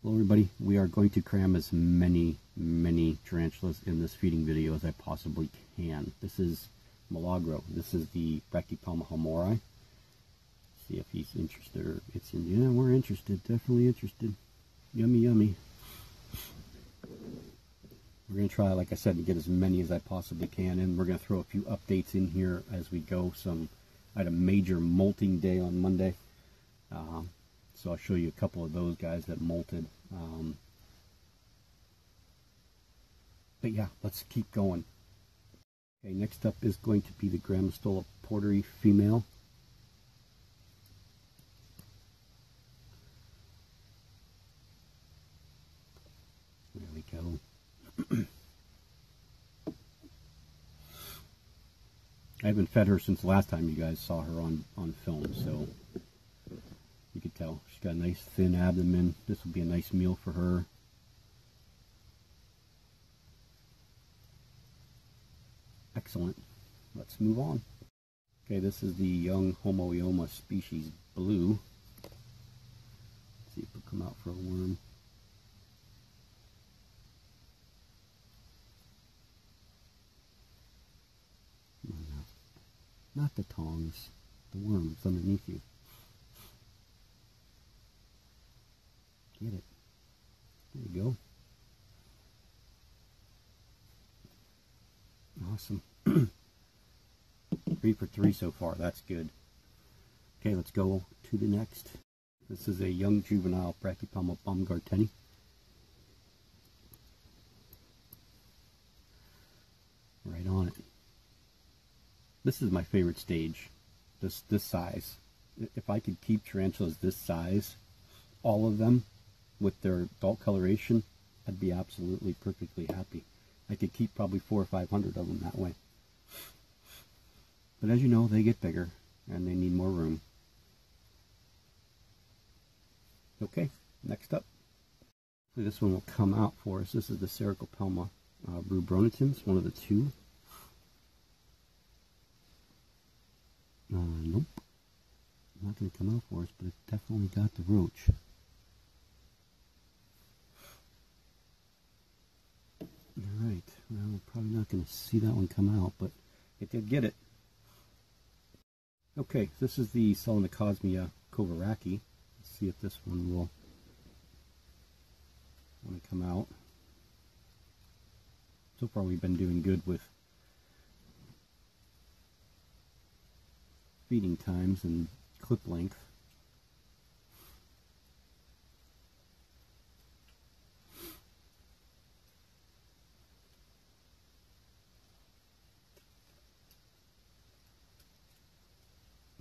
Hello everybody, we are going to cram as many tarantulas in this feeding video as I possibly can. This is Milagro. This is the Brachypelma humori. See if he's interested or it's in. Yeah, we're interested, definitely interested. Yummy, yummy. We're going to try, like I said, to get as many as I possibly can, and we're going to throw a few updates in here as we go. I had a major molting day on Monday. So I'll show you a couple of those guys that molted. But yeah, let's keep going. Okay, next up is going to be the Grammostola porteri female. There we go. I haven't fed her since the last time you guys saw her on film, so you could tell she's got a nice thin abdomen. This will be a nice meal for her. Excellent. Let's move on. Okay, this is the young Homoioma species blue. Let's see if it'll come out for a worm. Oh, no. Not the tongs, the worms underneath you. Get it. There you go. Awesome. 3 for 3 so far. That's good. Okay, let's go to the next. This is a young juvenile Brachypelma baumgarteni. Right on it. This is my favorite stage. This size. If I could keep tarantulas this size, all of them, with their adult coloration, I'd be absolutely perfectly happy. I could keep probably 400 or 500 of them that way. But as you know, they get bigger and they need more room. Okay, next up. This one will come out for us. This is the Sericopelma rubronitans, one of the two. Nope. Not going to come out for us, but it definitely got the roach. Alright, well, we're probably not going to see that one come out, but it did get it. Okay, this is the Selenocosmia kovaraki. Let's see if this one will want to come out. So far we've been doing good with feeding times and clip length.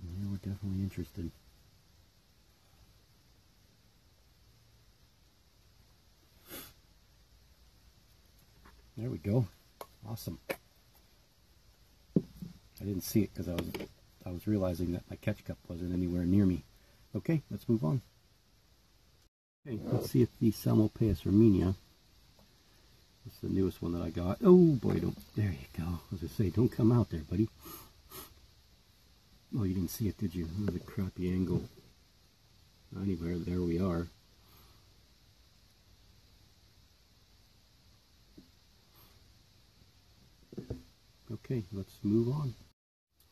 Yeah, we're definitely interested. There we go. Awesome. I didn't see it because I was realizing that my catch cup wasn't anywhere near me. Okay, let's move on. Okay, let's see if the Salmopaeus armenia. This is the newest one that I got. Oh boy, there you go. As I say, don't come out there, buddy. Oh, you didn't see it, did you? That was a crappy angle. Anywhere, there we are. Okay, let's move on.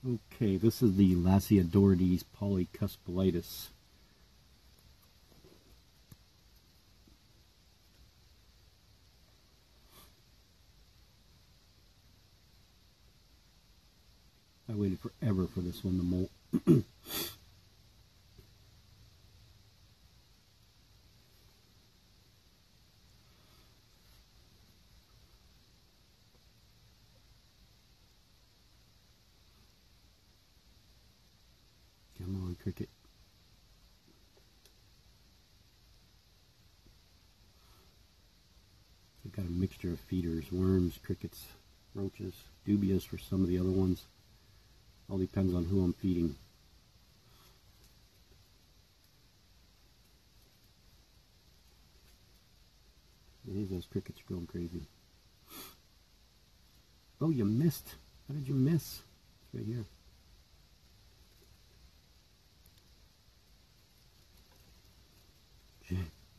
Okay, this is the Lasiodorides polycuspilitis. I waited forever for this one to molt. Come on, cricket. I've got a mixture of feeders, worms, crickets, roaches, dubious for some of the other ones. All depends on who I'm feeding. Those crickets are going crazy. Oh, you missed. How did you miss? It's right here.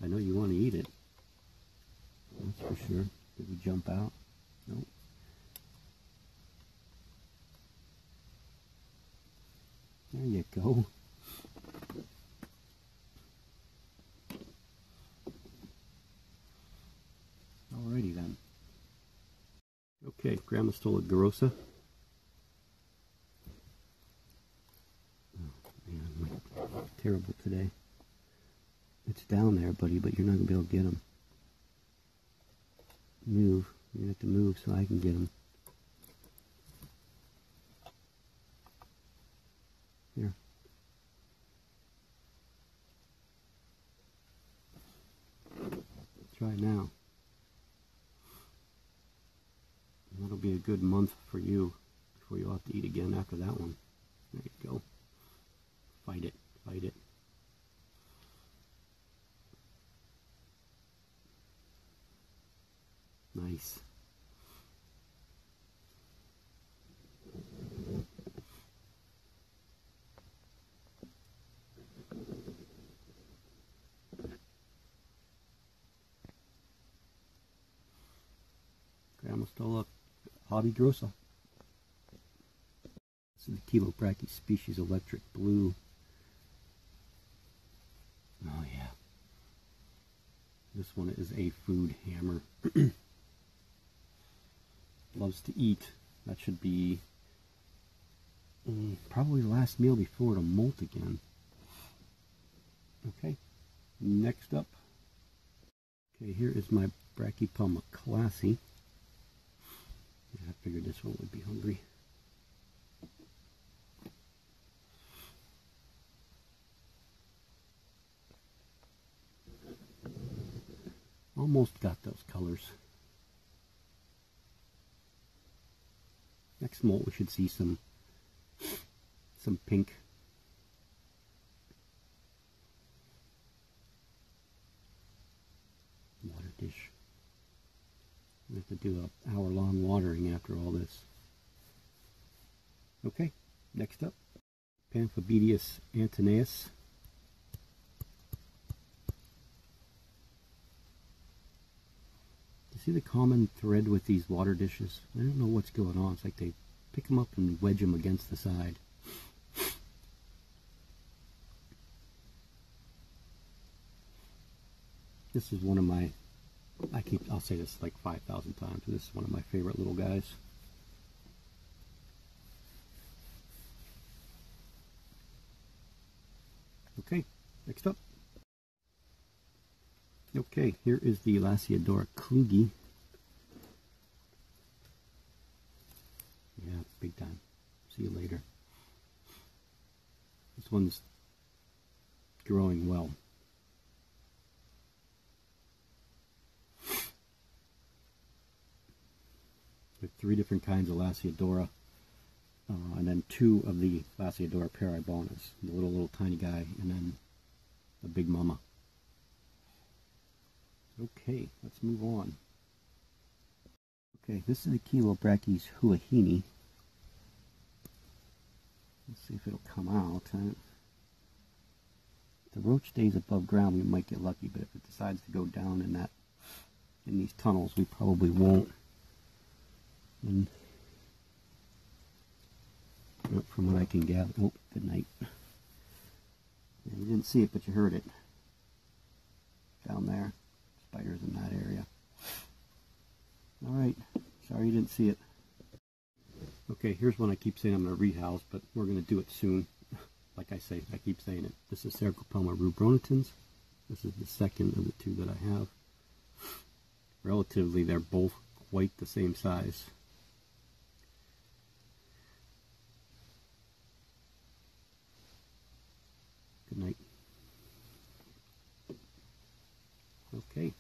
I know you want to eat it. That's for sure. Did we jump out? Nope. There you go. Alrighty then. Okay, Grandma stole a Garosa. Oh man, I'm terrible today. It's down there, buddy, but you're not going to be able to get him. Move. You have to move so I can get him. Here. Try now. And that'll be a good month for you before you'll have to eat again after that one. There you go. Fight it. Fight it. Nice. Grandma stole a hobby Grossa. This is the Chilobrachys species electric blue. Oh yeah. This one is a food hammer. Loves to eat. That should be probably the last meal before it'll molt again. Okay, next up. Okay, here is my Brachypelma classy. I figured this one would be hungry. Almost got those colors. Next molt we should see some pink. Water dish. We have to do an hour-long watering after all this. Okay, next up, Pamphobedius antonaeus. You see the common thread with these water dishes? I don't know what's going on. It's like they pick them up and wedge them against the side. This is one of my, I'll say this like 5,000 times, this is one of my favorite little guys. Okay, next up. Okay, here is the Lasiodora klugi. Yeah, big time. See you later. This one's growing well. With 3 different kinds of Lasiodora, and then 2 of the Lasiodora peribonas, the little tiny guy, and then the big mama. Okay, let's move on. Okay, this is the Chilobrachys huahini. Let's see if it'll come out. If the roach stays above ground, we might get lucky, but if it decides to go down in these tunnels, we probably won't. And from what I can gather, oh, good night. Yeah, you didn't see it, but you heard it. Down there. Spiders in that area. Alright, sorry you didn't see it. Okay, here's one I keep saying I'm going to rehouse, but we're going to do it soon. Like I say, I keep saying it. This is Cercopelma rubronitans. This is the second of the 2 that I have. Relatively, they're both quite the same size. Good night. Okay,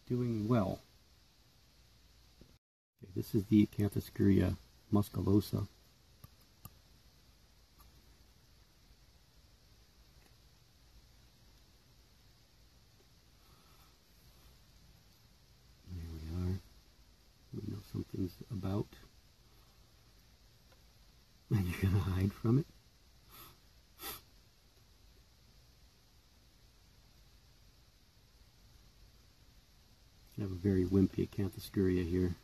doing well. Okay, this is the Acanthoscuria musculosa. There we are. We know something's about. And you're going to hide from it? have a very wimpy Acanthoscuria here.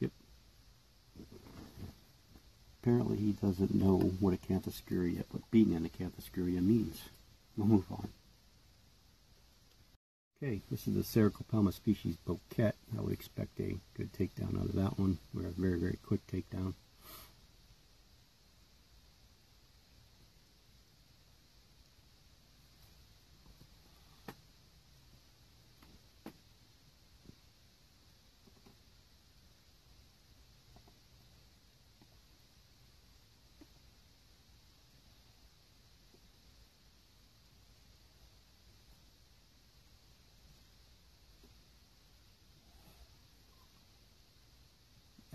Yep. Apparently he doesn't know what Acanthoscuria, what being an Acanthoscuria means. We'll move on. Okay, this is the Sericopelma species bouquet. I would expect a good takedown out of that one, or a very, very quick takedown.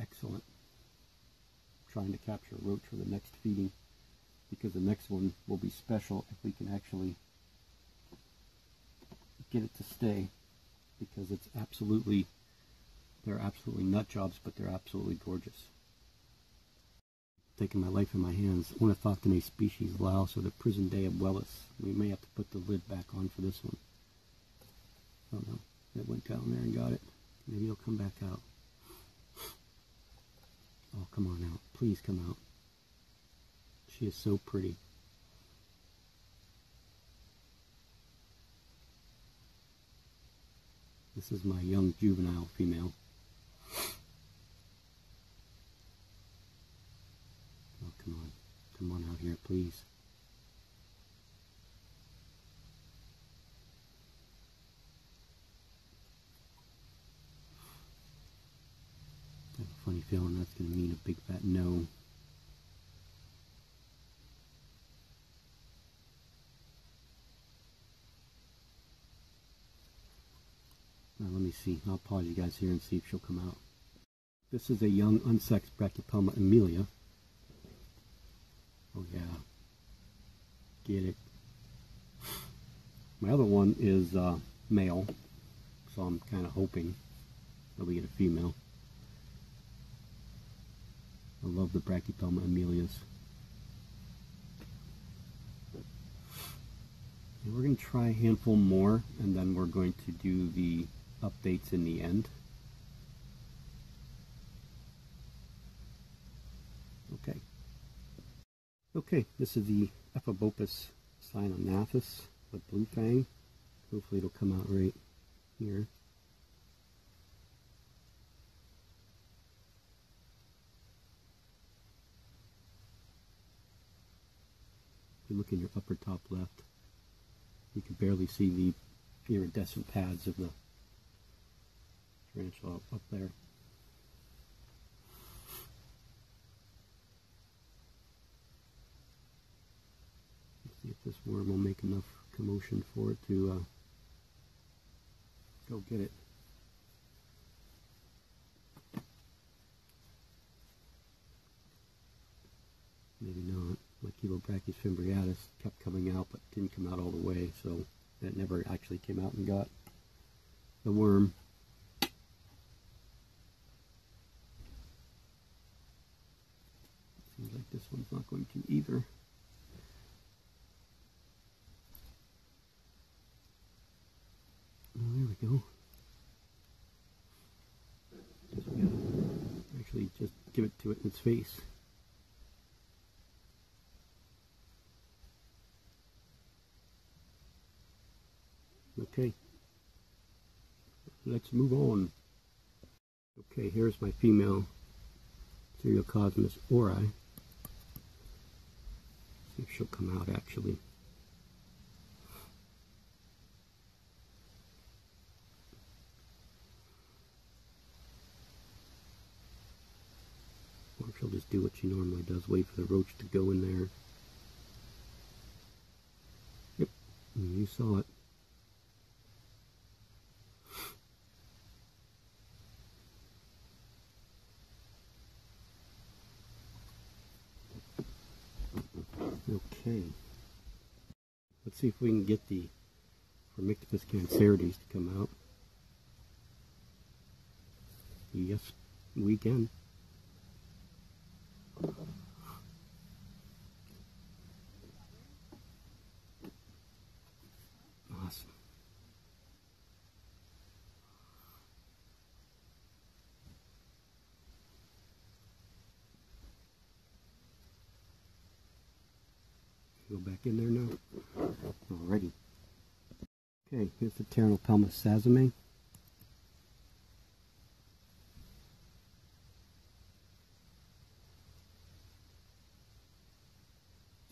Excellent. Trying to capture a roach for the next feeding, because the next one will be special if we can actually get it to stay, because it's absolutely, they're absolutely nut jobs, but they're absolutely gorgeous. Taking my life in my hands. Ornithoctone species Laos, or the prison day of Wellis. We may have to put the lid back on for this one. Oh no, it went down there and got it. Maybe it'll come back out. Oh, come on out. Please come out. She is so pretty. This is my young juvenile female. Oh, come on. Come on out here, please. I have a funny feeling that's going to mean a big fat no. Now let me see. I'll pause you guys here and see if she'll come out. This is a young unsexed Brachypelma Amelia. Oh yeah. Get it. My other one is male, so I'm kind of hoping that we get a female. I love the Brachypelma Amelias. And we're going to try a handful more, and then we're going to do the updates in the end. Okay. Okay, this is the Ephebopus cyanonaphus, the blue fang. Hopefully it'll come out right here. If you look in your upper top left, you can barely see the iridescent pads of the tarantula up there. Let's see if this worm will make enough commotion for it to go get it. Maybe not. My Chelobrachys fimbriatus kept coming out, but didn't come out all the way, so it never actually came out and got the worm. Seems like this one's not going to either. Oh, there we go. Just we gotta actually just give it to it in its face. Okay, let's move on. Okay, here's my female Seriocosmus ori. See if she'll come out actually. Or she'll just do what she normally does, wait for the roach to go in there. Yep, you saw it. Okay, let's see if we can get the Formictopus cancerides to come out. Yes, we can. Go back in there now. Alrighty. Okay, here's the Tarantula sazame.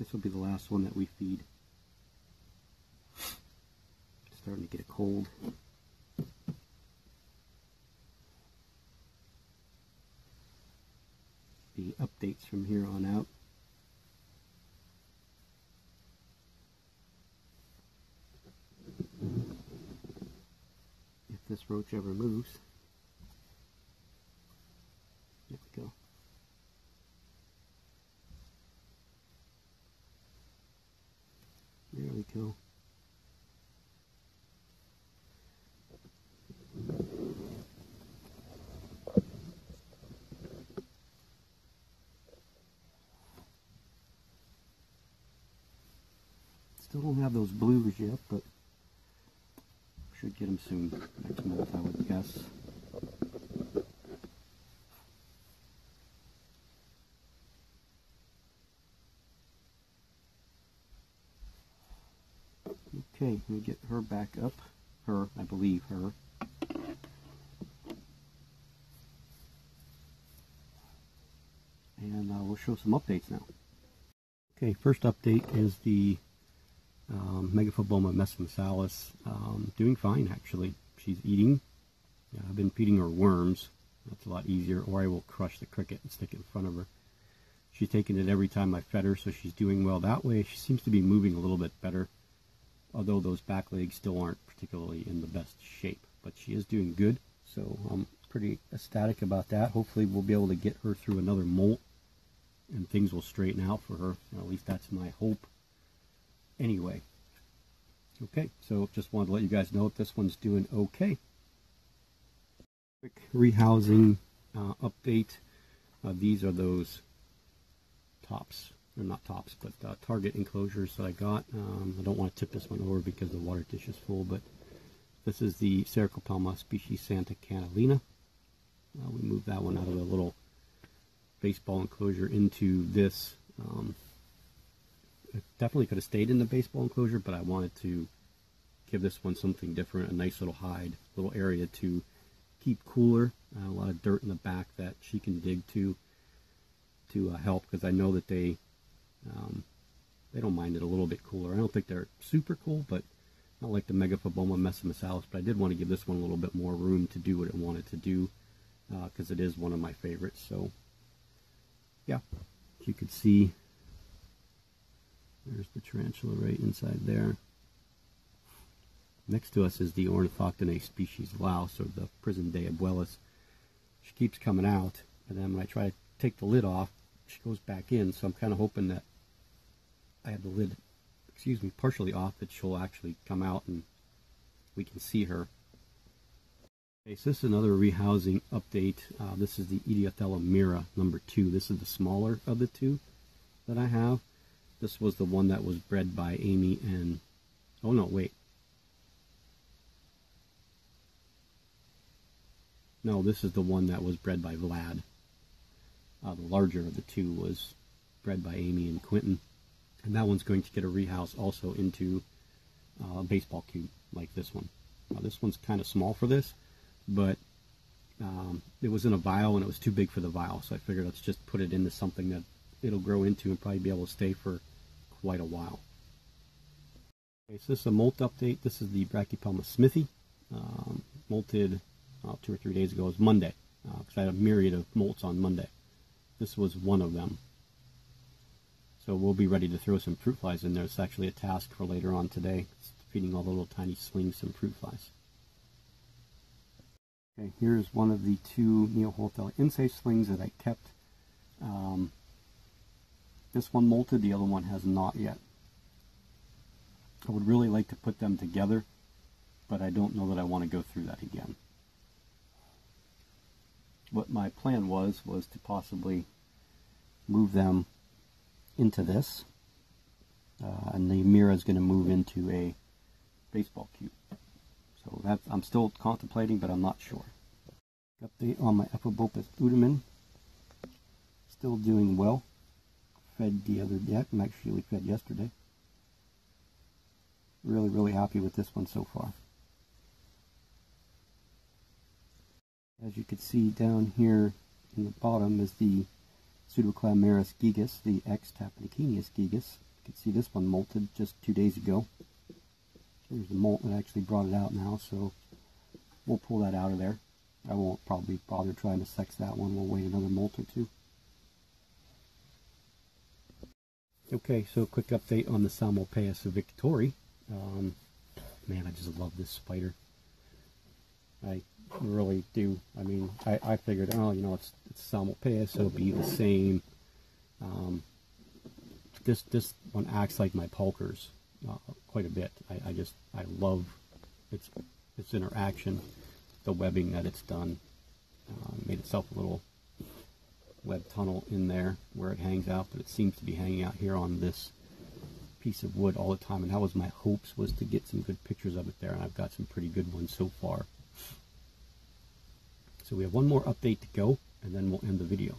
This will be the last one that we feed. Starting to get cold. The updates from here on out. If this roach ever moves. There we go. There we go. Still don't have those blues yet, but should get them soon. Next month, I would guess. Okay, let me get her back up. Her, I believe her. And we'll show some updates now. Okay, first update is the Megaphoboma messamasalis, doing fine actually. She's eating. I've been feeding her worms. That's a lot easier, or I will crush the cricket and stick it in front of her. She's taking it every time I fed her, so she's doing well that way. She seems to be moving a little bit better, although those back legs still aren't particularly in the best shape. But she is doing good, so I'm pretty ecstatic about that. Hopefully we'll be able to get her through another molt and things will straighten out for her. At least that's my hope. Anyway, okay, so just wanted to let you guys know if this one's doing okay. Quick rehousing update. These are those tops, or not tops, but target enclosures that I got. I don't want to tip this one over because the water dish is full, but this is the Cercopelma species Santa Catalina. We moved that one out of the little baseball enclosure into this. It definitely could have stayed in the baseball enclosure, but I wanted to give this one something different, a nice little hide, little area to keep cooler. A lot of dirt in the back that she can dig to help, because I know that they don't mind it a little bit cooler. I don't think they're super cool, but not like the Megaphoboma messamasalis, but I did want to give this one a little bit more room to do what it wanted to do, because it is one of my favorites. So yeah, you could see there's the tarantula right inside there. Next to us is the Ornithoctone species louse, or the prison de abuelas. She keeps coming out, and then when I try to take the lid off, she goes back in, so I'm kind of hoping that I have the lid, partially off, that she'll actually come out and we can see her. Okay, so this is another rehousing update. This is the Idiothella mira number 2. This is the smaller of the two that I have. This was the one that was bred by Amy and, oh no, wait. No, this is the one that was bred by Vlad. The larger of the two was bred by Amy and Quentin. And that one's going to get a rehouse also into a baseball cube like this one. This one's kind of small for this, but it was in a vial and it was too big for the vial. So I figured let's just put it into something that it'll grow into and probably be able to stay for quite a while. Okay, so this is a molt update. This is the Brachypelma smithi. Molted 2 or 3 days ago. It was Monday, because I had a myriad of molts on Monday. This was one of them. So we'll be ready to throw some fruit flies in there. It's actually a task for later on today. It's feeding all the little tiny slings some fruit flies. Okay, here's one of the 2 Neoholthella insect slings that I kept. This one molted, the other one has not yet. I would really like to put them together, but I don't know that I want to go through that again. What my plan was to possibly move them into this, and the Mira is going to move into a baseball cube. So that I'm still contemplating, but I'm not sure. Update on my Ephobopus udamen. Still doing well. Fed the other day. I'm actually fed yesterday. Really, really happy with this one so far. As you can see down here in the bottom is the Pseudoclamaris gigas, the X Tapenikinius gigas. You can see this one molted just 2 days ago. There's the molt that actually brought it out now, so we'll pull that out of there. I won't probably bother trying to sex that one. We'll wait another molt or two. Okay, so a quick update on the Psalmopoeus victori. Man, I just love this spider. I really do. I mean, I figured, oh, you know, it's Psalmopoeus, so it'll be the same. This one acts like my pulkers quite a bit. I love its interaction, the webbing that it's done. Made itself a little web tunnel in there where it hangs out, but it seems to be hanging out here on this piece of wood all the time, and that was my hopes, was to get some good pictures of it there, and I've got some pretty good ones so far. So we have one more update to go, and then we'll end the video.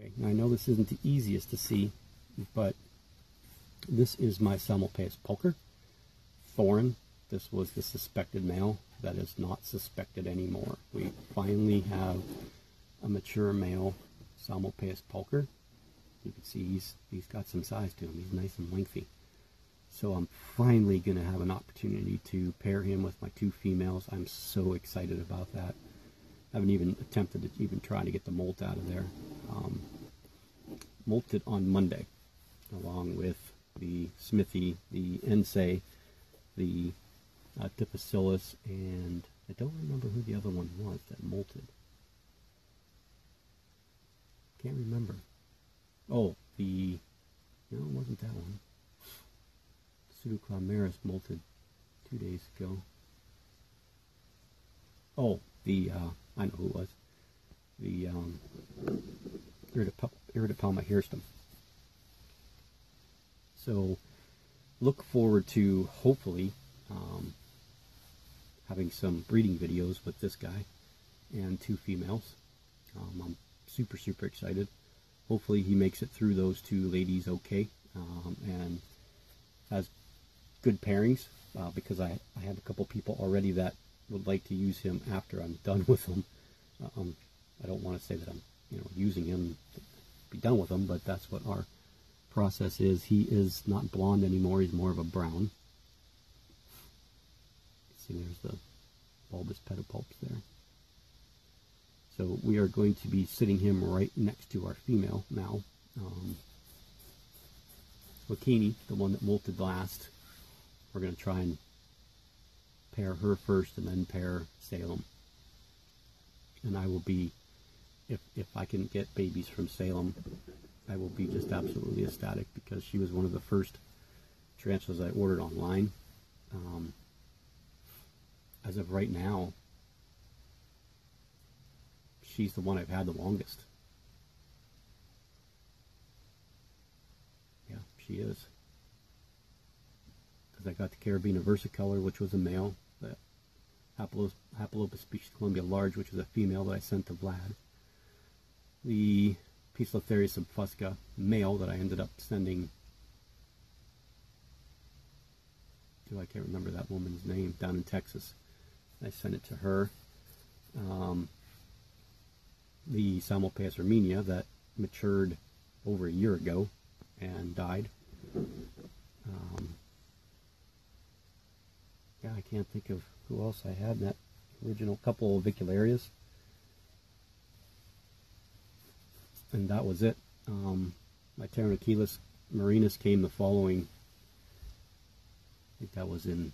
Okay, now I know this isn't the easiest to see, but this is my Psalmopoeus pulcher. Thorin. This was the suspected male that is not suspected anymore. We finally have a mature male Psalmopoeus pulcher. You can see he's got some size to him. He's nice and lengthy. So I'm finally going to have an opportunity to pair him with my two females. I'm so excited about that. I haven't even attempted to even try to get the molt out of there. Molted on Monday, along with the Smithy, the Ensei, the Difficillus, and I don't remember who the other one was that molted. Can't remember. Oh, no, it wasn't that one. Pseudoclamaris molted 2 days ago. Oh, I know who it was. The Iridipalma hirstum. So, look forward to hopefully having some breeding videos with this guy and two females. I'm super, super excited. Hopefully he makes it through those two ladies okay, and has good pairings, because I have a couple people already that would like to use him after I'm done with him. I don't want to say that I'm using him to be done with him, but that's what our process is. He is not blonde anymore, he's more of a brown. See, there's the bulbous pedipalps there. So we are going to be sitting him right next to our female now. Wakini, the one that molted last, we're going to try and pair her first and then pair Salem. And I will be, if I can get babies from Salem, I will be just absolutely ecstatic, because she was one of the first tarantulas I ordered online. As of right now, she's the one I've had the longest. Yeah, she is. Because I got the Carabina versicolor, which was a male, the Hapalopus species Columbia large, which was a female that I sent to Vlad, the Poecilotheria subfusca male that I ended up sending to, I can't remember that woman's name, down in Texas. I sent it to her. The Psalmopoeus armenia that matured over a year ago and died. Yeah, I can't think of who else I had in that original couple of Vicularias. And that was it. My Tarantula marinus came the following, I think that was in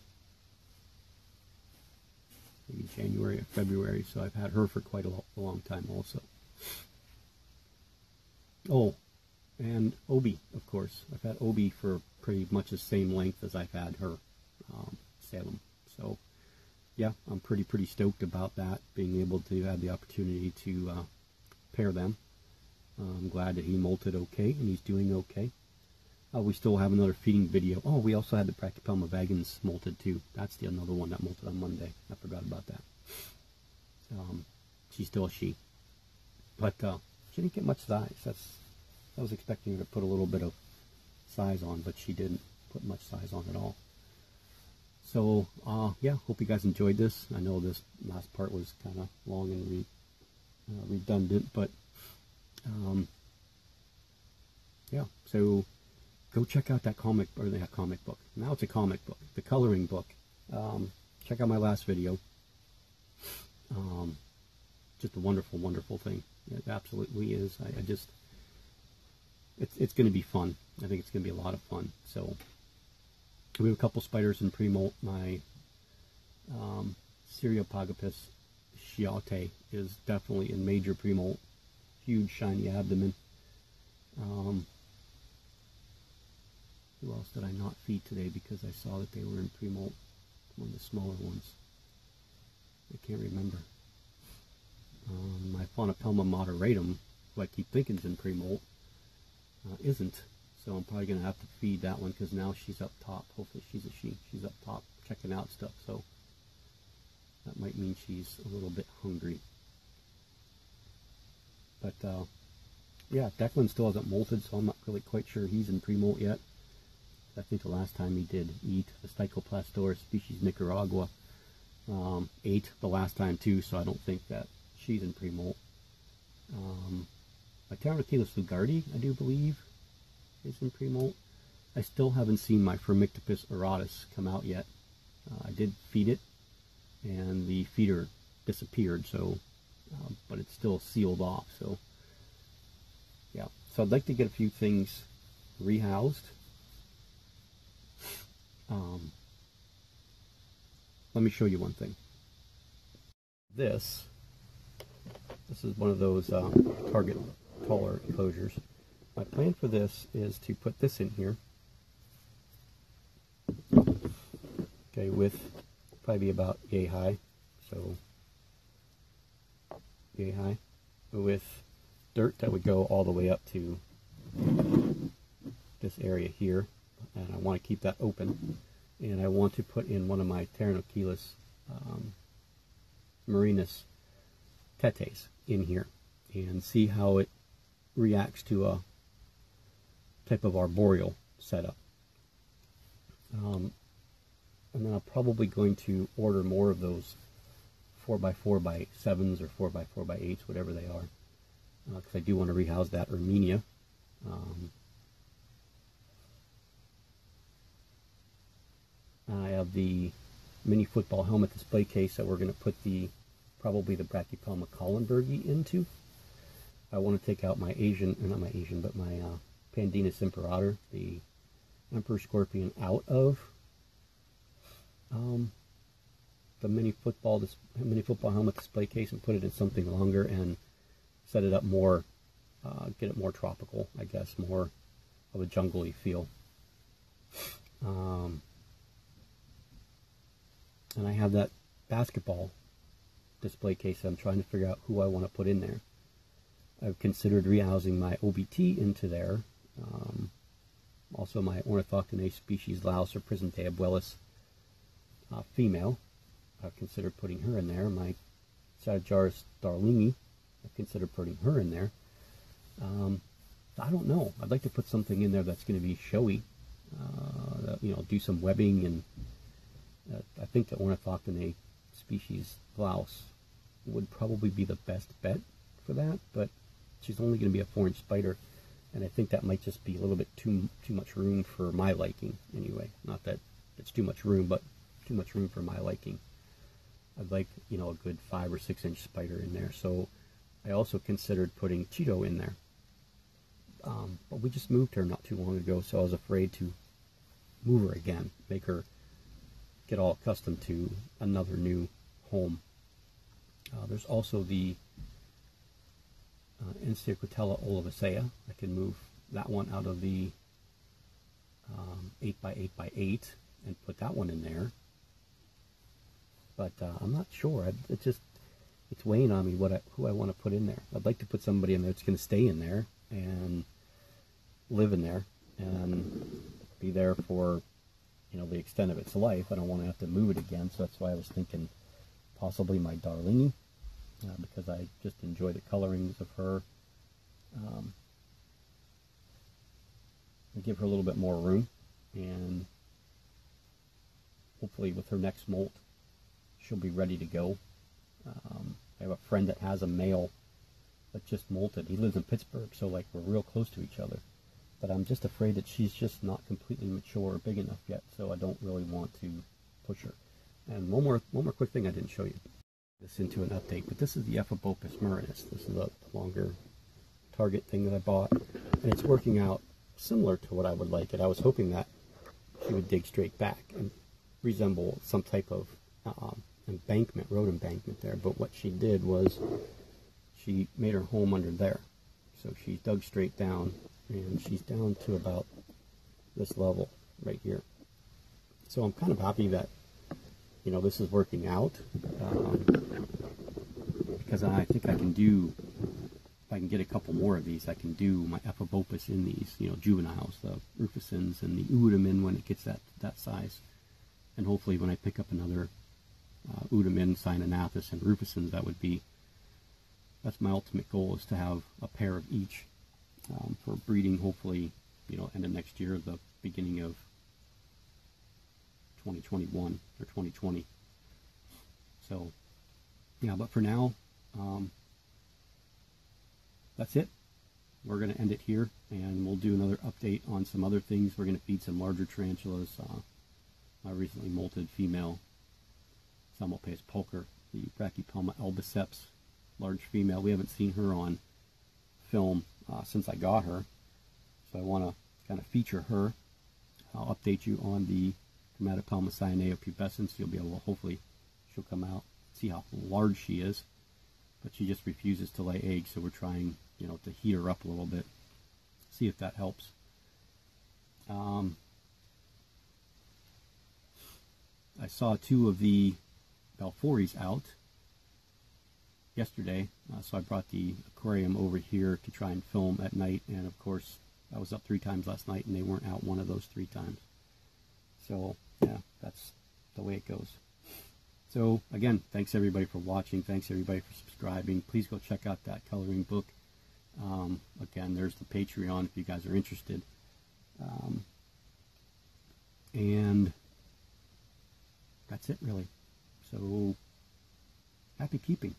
maybe January or February, so I've had her for quite a long time also. Oh, and Obi, of course. I've had Obi for pretty much the same length as I've had her, Salem. So, yeah, I'm pretty stoked about that, being able to have the opportunity to pair them. I'm glad that he molted okay, and he's doing okay. We still have another feeding video. Oh, we also had the Brachypelma vagans molted too. That's another one that molted on Monday. I forgot about that. She's still a she. But she didn't get much size. I was expecting her to put a little bit of size on, but she didn't put much size on at all. So, yeah, hope you guys enjoyed this. I know this last part was kind of long and redundant, but yeah, so go check out that comic, or that comic book. Now it's a comic book, the coloring book. Check out my last video. Just a wonderful, wonderful thing. It absolutely is. I just, it's going to be fun. I think it's going to be a lot of fun. So we have a couple spiders in pre-molt. My Cereopagopus Chiate is definitely in major pre-molt. Huge shiny abdomen. Who else did I not feed today because I saw that they were in pre-molt? One of the smaller ones. I can't remember. My Faunopelma moderatum, who I keep thinking is in pre-molt, isn't. So I'm probably going to have to feed that one because now she's up top. Hopefully she's a she. She's up top checking out stuff. So that might mean she's a little bit hungry. But yeah, Declan still hasn't molted, so I'm not really quite sure he's in pre-molt yet. I think the last time he did eat, the Stichoplastoris species Nicaragua ate the last time too, so I don't think that she's in pre-molt. My Tarantula Lugardi, I do believe, is in pre-molt. I still haven't seen my Firmictopus auratus come out yet. I did feed it, and the feeder disappeared, so, but it's still sealed off, so, yeah. So I'd like to get a few things rehoused. Let me show you one thing. This is one of those Target taller enclosures. My plan for this is to put this in here, okay, with probably about yay high, so yay high, with dirt that would go all the way up to this area here, and I want to keep that open, and I want to put in one of my Tarantula Marinus tetes in here and see how it reacts to a type of arboreal setup. And then I'm probably going to order more of those 4x4x7s or 4x4x8s, whatever they are, because I do want to rehouse that Erminia. I have the mini football helmet display case that we're going to put probably the Brachypelma Collenbergi into. I want to take out my not my Asian, but my Pandinus imperator, the Emperor Scorpion, out of the mini football helmet display case and put it in something longer and set it up more, get it more tropical, I guess, more of a jungly feel. And I have that basketball display case that I'm trying to figure out who I want to put in there. I've considered rehousing my OBT into there. Also my Ornithoctone species Laos or Prisontea abuelis female. I've considered putting her in there. My Satajaris darlingi, I've considered putting her in there. I don't know. I'd like to put something in there that's going to be showy. You know, do some webbing, and I think the Ornithoctone species Laos would probably be the best bet for that, but she's only going to be a 4-inch spider, and I think that might just be a little bit too much room for my liking anyway. Not that it's too much room, but too much room for my liking. I'd like, you know, a good 5 or 6 inch spider in there. So I also considered putting Cheeto in there, but we just moved her not too long ago, so I was afraid to move her again, make her get all accustomed to another new home. There's also the Encyclotella olivacea. I can move that one out of the 8x8x8 and put that one in there. But I'm not sure. It's weighing on me who I want to put in there. I'd like to put somebody in there that's going to stay in there and live in there and be there for, you know, the extent of its life. I don't want to have to move it again, so that's why I was thinking possibly my Darlingi, because I just enjoy the colorings of her. And give her a little bit more room, and hopefully with her next molt, she'll be ready to go. I have a friend that has a male that just molted. He lives in Pittsburgh, so like we're real close to each other. But I'm just afraid that she's just not completely mature or big enough yet, so I don't really want to push her. And one more quick thing I didn't show you. This into an update, but this is the Ephebopus murinus. This is a longer target thing that I bought, and it's working out similar to what I would like it. I was hoping that she would dig straight back and resemble some type of embankment, road embankment there, but what she did was she made her home under there. So she dug straight down, and she's down to about this level right here. So I'm kind of happy that, you know, this is working out, because I think I can do, if I can get a couple more of these, I can do my Ephebopus in these, you know, juveniles, the rufescens and the Udamin when it gets that size. And hopefully when I pick up another Udamin, Cyanonathus, and rufescens, that's my ultimate goal, is to have a pair of each for breeding, hopefully, you know, end of next year, the beginning of 2021 or 2020. So, yeah, but for now, that's it. We're going to end it here, and we'll do another update on some other things. We're going to feed some larger tarantulas. My recently molted female Psalmopoeus pulcher, the Brachypelma albiceps, large female. We haven't seen her on film since I got her, so I want to kind of feature her. I'll update you on the Dermatopelma cyanea pubescens. You'll be able to, hopefully, she'll come out, see how large she is, but she just refuses to lay eggs, so we're trying, you know, to heat her up a little bit, see if that helps. I saw two of the Balfours out yesterday, so I brought the aquarium over here to try and film at night, and of course I was up 3 times last night and they weren't out one of those 3 times. So yeah, that's the way it goes. So again, thanks everybody for watching, thanks everybody for subscribing. Please go check out that coloring book. Again, there's the Patreon if you guys are interested. And that's it really. So happy keeping.